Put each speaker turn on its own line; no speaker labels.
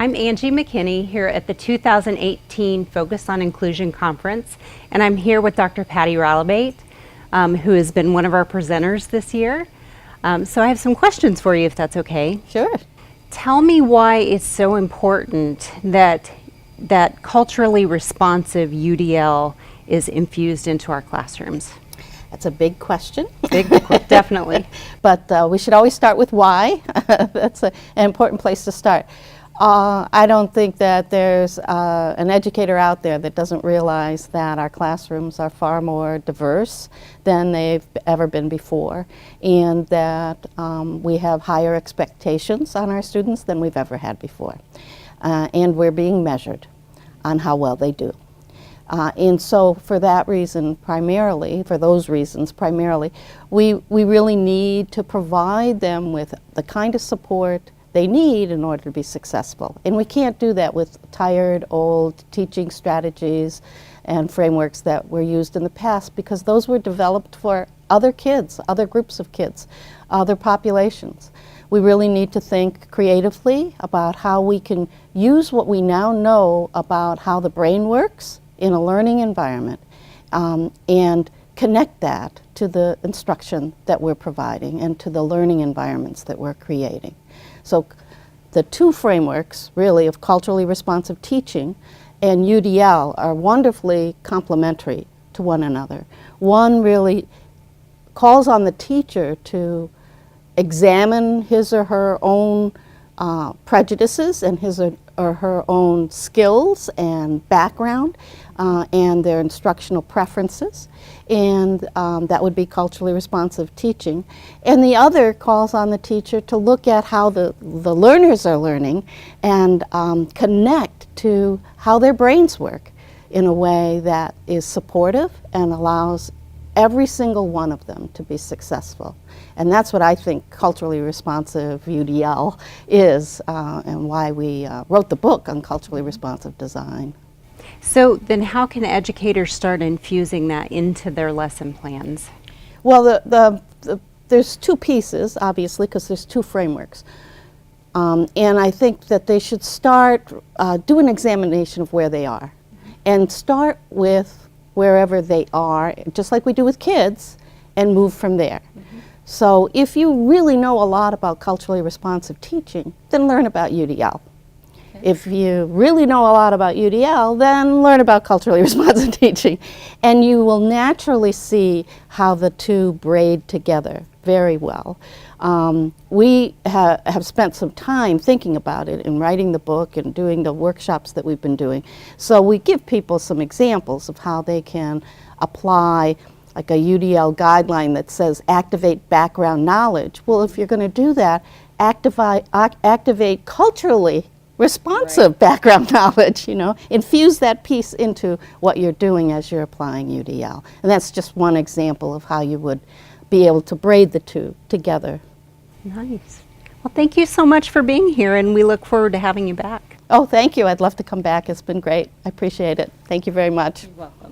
I'm Angie McKinney here at the 2018 Focus on Inclusion Conference, and I'm here with Dr. Patti Ralabate, who has been one of our presenters this year. So I have some questions for you, if that's okay.
Sure.
Tell me why it's so important that culturally responsive UDL is infused into our classrooms.
That's a big question.
Big, definitely.
But we should always start with why. That's an important place to start. I don't think that there's an educator out there that doesn't realize that our classrooms are far more diverse than they've ever been before, and that we have higher expectations on our students than we've ever had before. And we're being measured on how well they do. And so for that reason, primarily, for those reasons primarily, we really need to provide them with the kind of support they need in order to be successful. And we can't do that with tired, old teaching strategies and frameworks that were used in the past, because those were developed for other kids, other groups of kids, other populations. We really need to think creatively about how we can use what we now know about how the brain works in a learning environment, and connect that to the instruction that we're providing and to the learning environments that we're creating. So the two frameworks, really, of culturally responsive teaching and UDL are wonderfully complementary to one another. One really calls on the teacher to examine his or her own prejudices and his or her own skills and background and their instructional preferences, and that would be culturally responsive teaching. And the other calls on the teacher to look at how the learners are learning and connect to how their brains work in a way that is supportive and allows every single one of them to be successful. And that's what I think culturally responsive UDL is, and why we wrote the book on culturally responsive design.
So then how can educators start infusing that into their lesson plans?
Well, there's two pieces, obviously, because there's two frameworks. And I think that they should start, do an examination of where they are, and start with wherever they are, just like we do with kids, and move from there. So if you really know a lot about culturally responsive teaching, then learn about UDL. If you really know a lot about UDL, then learn about culturally responsive teaching. And you will naturally see how the two braid together very well. We have spent some time thinking about it in writing the book and doing the workshops that we've been doing. So we give people some examples of how they can apply like a UDL guideline that says activate background knowledge. Well, if you're going to do that, activate culturally responsive background knowledge, you know, infuse that piece into what you're doing as you're applying UDL. And that's just one example of how you would be able to braid the two together.
Nice. Well, thank you so much for being here, and we look forward to having you back.
Oh, thank you. I'd love to come back. It's been great. I appreciate it. Thank you very much.
You're welcome.